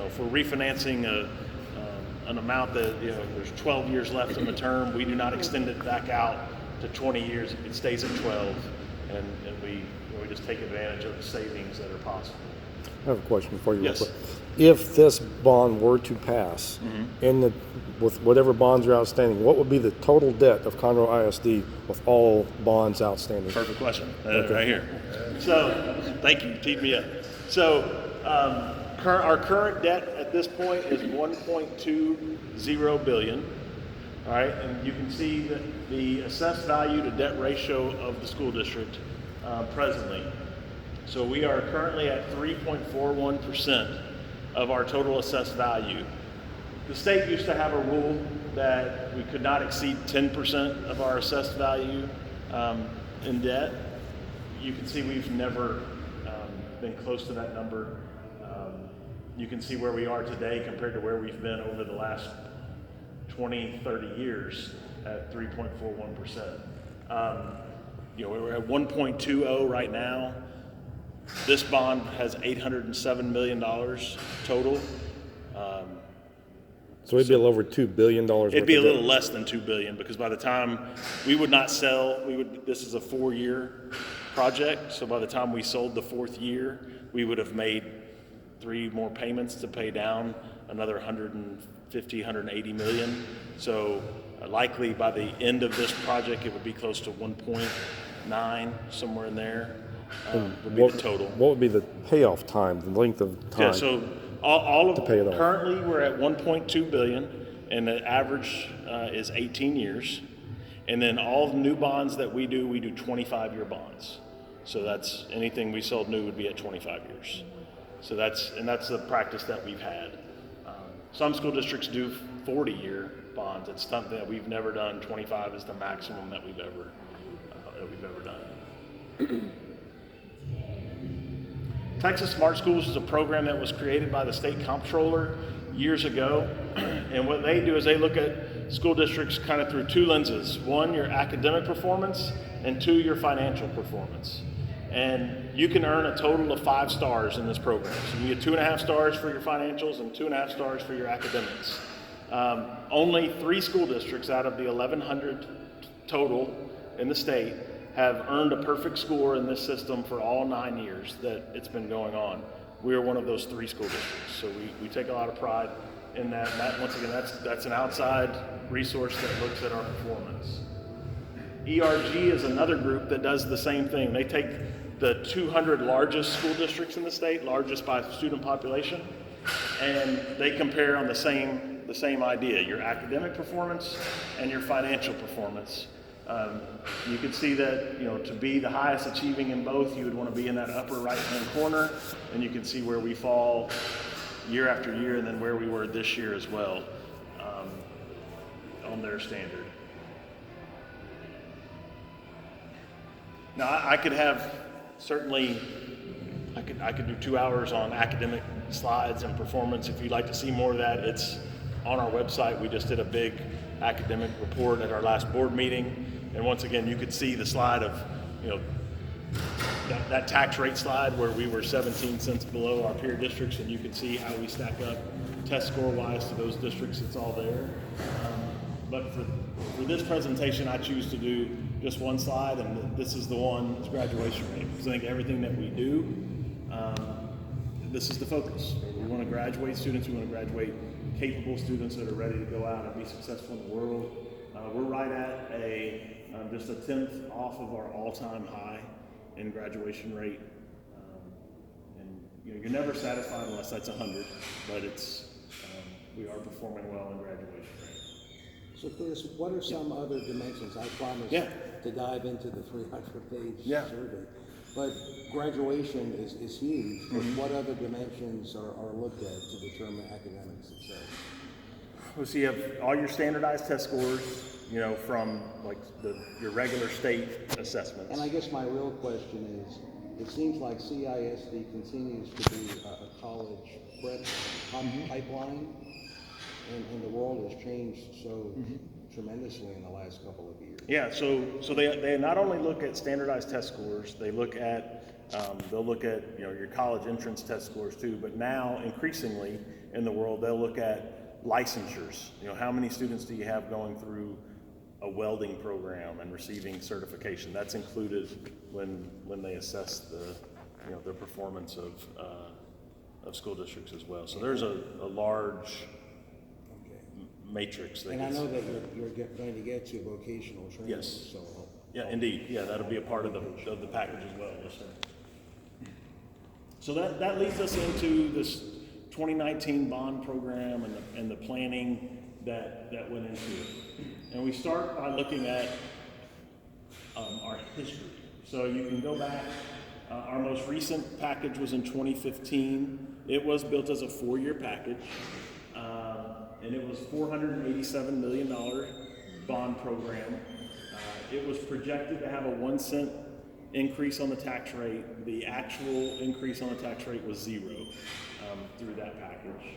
if we're refinancing an amount that, there's 12 years left in the term, we do not extend it back out to 20 years. It stays at 12, and we just take advantage of the savings that are possible. I have a question for you. Yes. Real quick. If this bond were to pass, with whatever bonds are outstanding, what would be the total debt of Conroe ISD with all bonds outstanding? Perfect question. Right here. So, thank you. Teed me up. So, our current debt at this point is $1.20 billion. All right, and you can see that the assessed value to debt ratio of the school district presently. So we are currently at 3.41% of our total assessed value. The state used to have a rule that we could not exceed 10% of our assessed value in debt. You can see we've never been close to that number. You can see where we are today compared to where we've been over the last 20, 30 years at 3.41%. We're at 1.20 right now. This bond has $807 million total. So it'd be a little over $2 billion. It'd be a little less than $2 billion, because by the time we would not sell, this is a 4-year project. So by the time we sold the 4th year, we would have made 3 more payments to pay down another 150, 180 million. So likely by the end of this project, it would be close to 1.9, somewhere in there. Would be the total. What would be the payoff time, the length of time? Yeah, so all of to pay it off? Currently we're at 1.2 billion, and the average is 18 years. And then all the new bonds that we do 25-year bonds. So that's anything we sold new would be at 25 years. So that's the practice that we've had. Some school districts do 40-year bonds. It's something that we've never done. 25 is the maximum that we've ever done. Texas Smart Schools is a program that was created by the state comptroller years ago. And what they do is they look at school districts kind of through 2 lenses. 1, your academic performance, and 2, your financial performance. And you can earn a total of 5 stars in this program. So you get 2.5 stars for your financials and 2.5 stars for your academics. Only 3 school districts out of the 1,100 total in the state have earned a perfect score in this system for all 9 years that it's been going on. We are one of those 3 school districts. So we take a lot of pride in that. And that, once again, that's an outside resource that looks at our performance. ERG is another group that does the same thing. They take the 200 largest school districts in the state, largest by student population, and they compare on the same idea, your academic performance and your financial performance. You can see that, to be the highest achieving in both, you would want to be in that upper right-hand corner, and you can see where we fall year after year, and then where we were this year as well on their standard. Now, I could have I could do 2 hours on academic slides and performance. If you'd like to see more of that, it's on our website. We just did a big academic report at our last board meeting. And once again, you could see the slide of, that tax rate slide where we were 17 cents below our peer districts, and you can see how we stack up test score wise to those districts. It's all there. But for this presentation, I choose to do just one slide, and this is the one, it's graduation rate. Because I think everything that we do, this is the focus. We want to graduate students, we want to graduate capable students that are ready to go out and be successful in the world. We're right at just a 10th off of our all-time high in graduation rate. And you're never satisfied unless that's 100, but we are performing well in graduation rate. So Chris, what are some other dimensions? I promised to dive into the 300-page survey, but graduation is huge. But what other dimensions are looked at to determine academic success? Well, so you have all your standardized test scores, from like your regular state assessments. And I guess my real question is, it seems like CISD continues to be a college prep pipeline, and the world has changed so tremendously in the last couple of years. Yeah, so they not only look at standardized test scores, they look at they'll look at your college entrance test scores too, but now increasingly in the world, they'll look at licensures. You know, how many students do you have going through a welding program and receiving certification? That's included when they assess the, you know, their performance of school districts as well. So there's a large matrix that And I gets, know that you're going to get to vocational training. Yes. So yeah, indeed, yeah, that'll be a part of the package as well. Yes, sir. So that leads us into this 2019 bond program and the planning that went into it. And we start by looking at our history. So you can go back. Our most recent package was in 2015. It was built as a 4-year package, and it was $487 million bond program. It was projected to have a 1 cent increase on the tax rate. The actual increase on the tax rate was 0 through that package.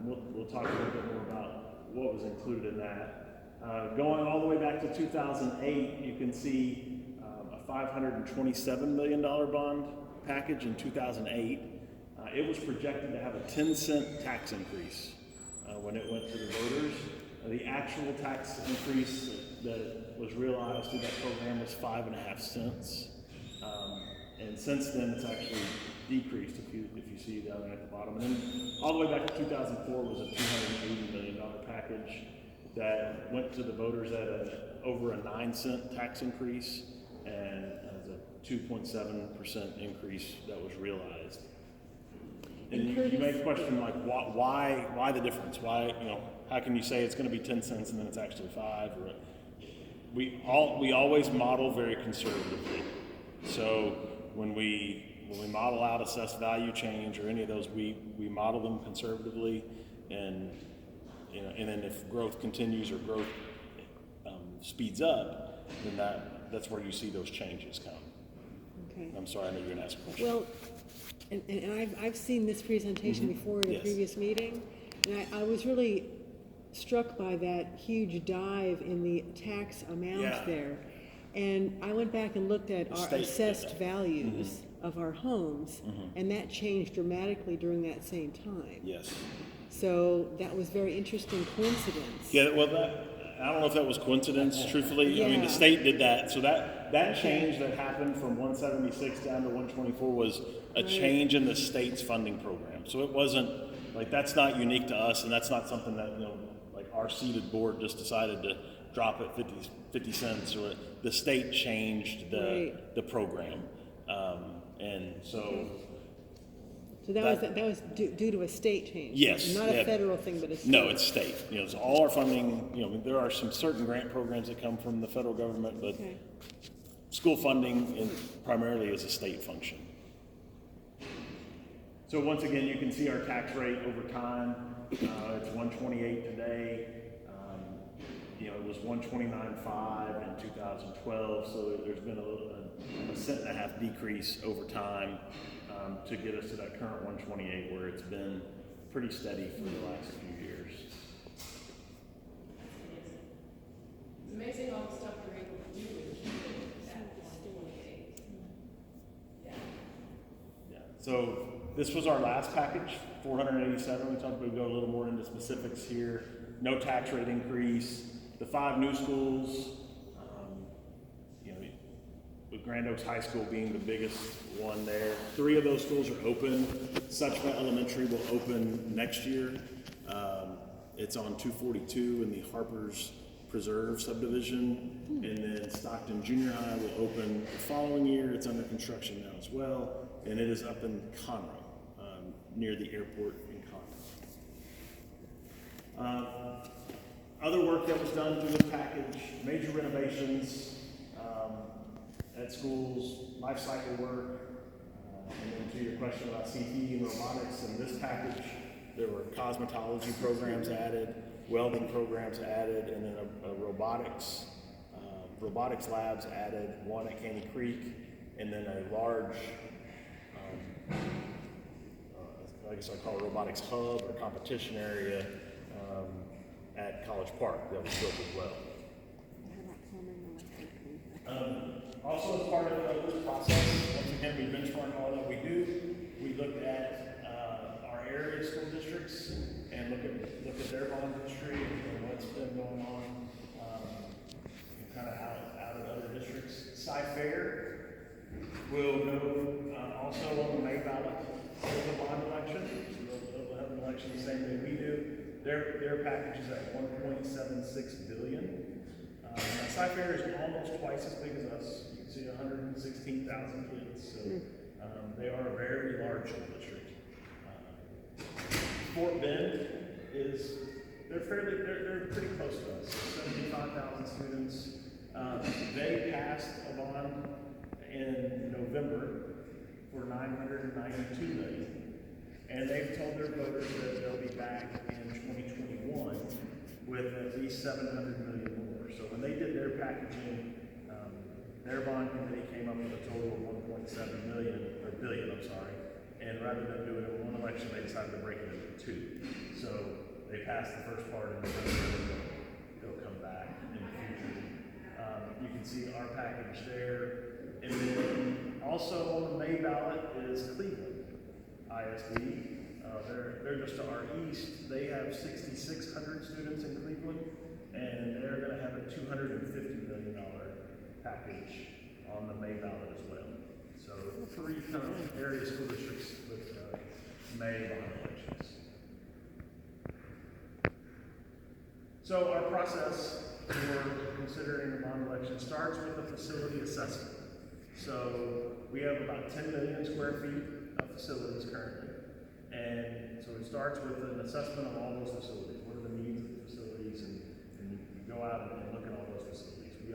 We'll talk a little bit more about what was included in that. Going all the way back to 2008, you can see a $527 million bond package in 2008. It was projected to have a 10-cent tax increase when it went to the voters. The actual tax increase that was realized through that program was 5.5 cents. And since then, it's actually decreased, if you see down there at the bottom. And then all the way back to 2004 was a $280 million package that went to the voters at over a 9-cent tax increase, and as a 2.7% increase that was realized. And you may question, like, why the difference? Why, you know, how can you say it's going to be 10 cents and then it's actually 5? Or we always model very conservatively. So when we model out assessed value change or any of those, we model them conservatively, and you know, and then if growth continues or growth speeds up, then that's where you see those changes come. Okay. I'm sorry, I know you're going to ask a question. Well, and I've seen this presentation before in a Yes. previous meeting, and I was really struck by that huge dive in the tax amount Yeah. there. And I went back and looked at The our state did assessed that. values of our homes, and that changed dramatically during that same time. Yes. So that was very interesting coincidence. Yeah, well, I don't know if that was coincidence, truthfully. I mean, the Yeah. state did that. So that change that happened from 176 down to 124 was a change in the state's funding program. So it wasn't, like, that's not unique to us, and that's not something that, you know, like our seated board just decided to drop it 50 cents. Or the state changed the program. And so... So that was due to a state change. Yes. Not a federal thing, but a state. No, it's state. You know, so all our funding, you know, there are some certain grant programs that come from the federal government, but Okay. school funding primarily is a state function. So once again, you can see our tax rate over time. It's 128 today. You know, it was 129.5 in 2012. So there's been a cent and a half decrease over time to get us to that current 128, where it's been pretty steady for the last few years. It's amazing all the stuff you're able to do with that 128. Yeah. So this was our last package, 487. We'll go a little more into specifics here. No tax rate increase. The 5 new schools, you know, with Grand Oaks High School being the biggest one there. 3 of those schools are open. Suchma Elementary will open next year. It's on 242 in the Harper's Preserve subdivision. And then Stockton Junior High will open the following year. It's under construction now as well. And it is up in Conroe, near the airport in Conroe. Other work that was done through this package, major renovations at schools, life cycle work, and then to your question about CT and robotics, in this package, there were cosmetology programs added, welding programs added, and then a robotics labs added, one at Caney Creek, and then a large, I guess I call it robotics hub or competition area at College Park that was built as well. Also, as part of this process, once again, we benchmark all that we do. We looked at our area school districts and look at their bond history and what's been going on, kind of out of other districts. Cy-Fair will go also on the May ballot for the bond election. So they'll have an election the same way we do. Their package is at 1.76 billion. Now Cy-Fair is almost twice as big as us. You can see 116,000 kids. So they are a very large school district. Fort Bend they're pretty close to us. 75,000 students. They passed a bond in November for $992 million, and they've told their voters that they'll be back in 2021 with at least $700 million more. So when they did their packaging, their bond committee came up with a total of 1.7 billion, I'm sorry. And rather than do it in one election, they decided to break it into two. So they passed the first part and they'll come back in the future. You can see our package there. And then also on the May ballot is Cleveland ISD. They're just to our east. They have 6,600 students in Cleveland, and they're going to have a $250 million package on the May ballot as well. So 3 kind of area school districts with May bond elections. So our process for considering the bond election starts with a facility assessment. So we have about 10 million square feet of facilities currently. And so it starts with an assessment of all those facilities. What are the needs of the facilities? And you go out and look at all those facilities. We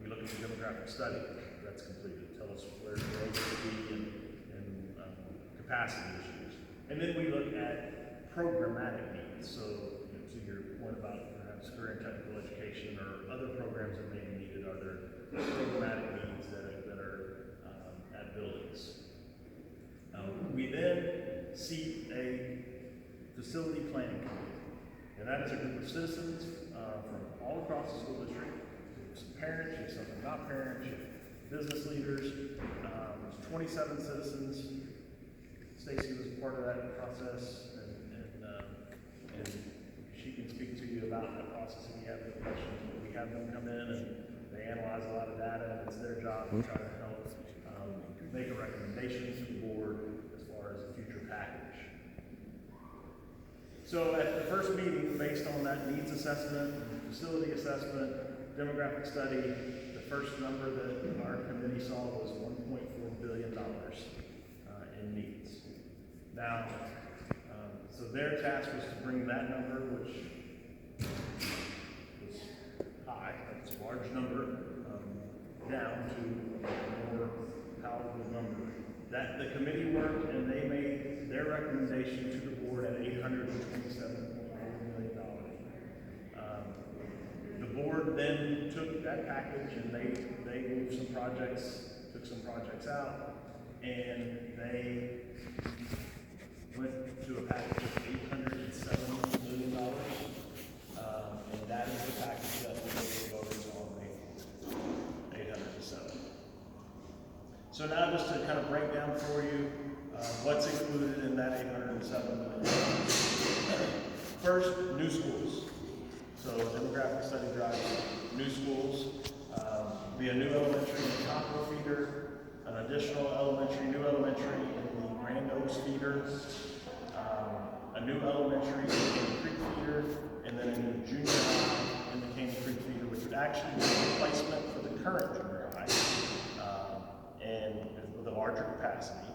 look at the demographic study that's completed. Tell us where growth will be and capacity issues. And then we look at programmatic needs. So to your point about perhaps career and technical education or other programs that may be needed, are there programmatic needs that are at buildings? We then seat a facility planning committee, and that is a group of citizens from all across the school district. You have some parents, you have some not parents, you have business leaders. There's 27 citizens. Stacy was a part of that process, and she can speak to you about that process if you have any questions. But we have them come in and they analyze a lot of data, and it's their job to try to help make a recommendation to the board as far as a future package. So at the first meeting, based on that needs assessment, facility assessment, demographic study, the first number that our committee saw was $1.4 billion in needs. Now, so their task was to bring that number, which was high, that's a large number, down to a more palatable number. That the committee worked and they made their recommendation to the board at $827.4 million. The board then took that package and they moved some projects, took some projects out, and they went to a package of $807 million. And that is the package that the voters on May 807. So now just to kind of break down for you what's included in that $807 million. First, new schools. So demographic study drives new schools. Be a new elementary in the Conroe feeder, an additional new elementary in the Grand Oaks feeder, a new elementary in the Caney Creek feeder, and then a new junior high in the Caney Creek feeder, which would actually be a replacement for the current junior high. And with a larger capacity.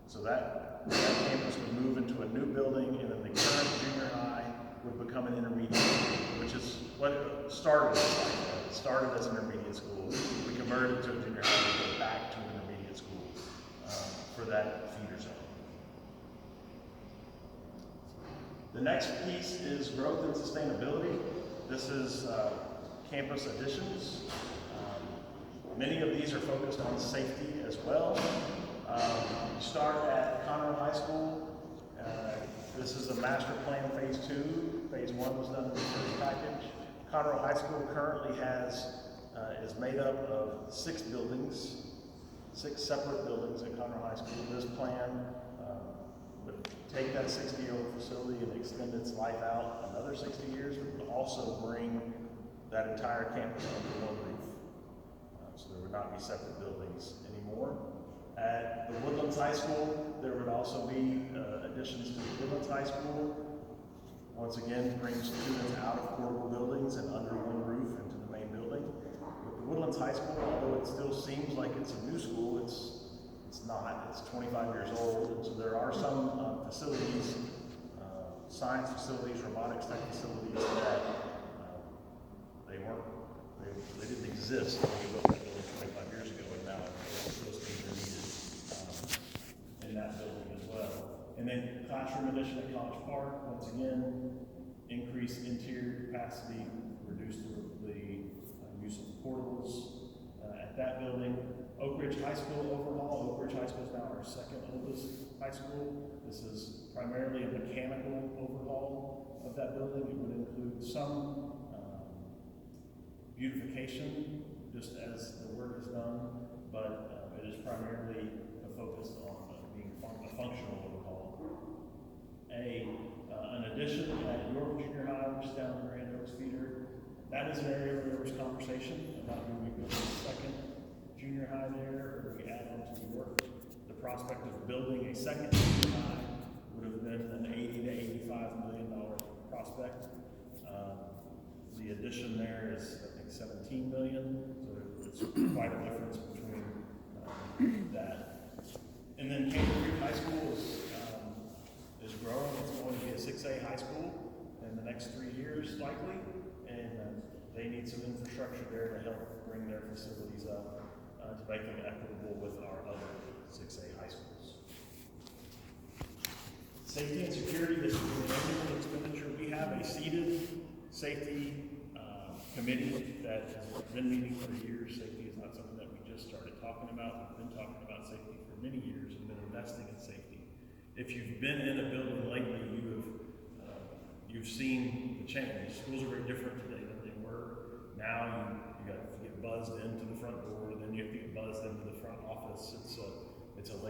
So that campus would move into a new building, and then the current junior high would become an intermediate school, which is what it started as. It started as an intermediate school. We converted it to a junior high, we go back to an intermediate school for that feeder zone. The next piece is growth and sustainability. This is campus additions. Many of these are focused on safety as well. You start at Conroe High School. This is a master plan phase 2. Phase 1 was done in the first package. Conroe High School currently is made up of 6 buildings, 6 separate buildings at Conroe High School. This plan would take that 60-year-old facility and extend its life out another 60 years, but also bring that entire campus under one roof. So there would not be separate buildings anymore. At the Woodlands High School, there would also be additions to the Woodlands High School. Once again, bring students out of portable buildings and under one roof into the main building. With the Woodlands High School, although it still seems like it's a new school, it's not. It's 25 years old, and so there are some facilities, science facilities, robotics tech facilities that they didn't exist when we built that building 25 years ago, and now those things are needed in that building as well. And then classroom addition at College Park, once again, increase interior capacity, reduce the use of portables at that building. Oak Ridge High School overhaul. Oak Ridge High School is now our second oldest high school. This is primarily a mechanical overhaul of that building. It would include some beautification, just as the work is done, but it is primarily focused on being a functional overhaul. An addition at York Junior High, which is down in Grand Oaks Feeder. That is an area where there was conversation about do we build a second junior high there, or do we add on to New York. The prospect of building a second junior high would have been an $80 to $85 million prospect. The addition there is, I think, $17 million, so it's quite a difference between that. And then Cambridge Creek High School is growing. It's going to be a 6A high school in the next 3 years, likely, and they need some infrastructure there to help bring their facilities up to make them equitable with our other 6A high schools. Safety and security, this is an annual expenditure. We have a seated safety committee that has been meeting for years. Safety is not something that we just started talking about. We've been talking about safety for many years and been investing in safety. If you've been in a building lately, you've seen the change. Schools are very different today than they were. Now you got to get buzzed into the front door, then you have to get buzzed into the front office. It's a layer.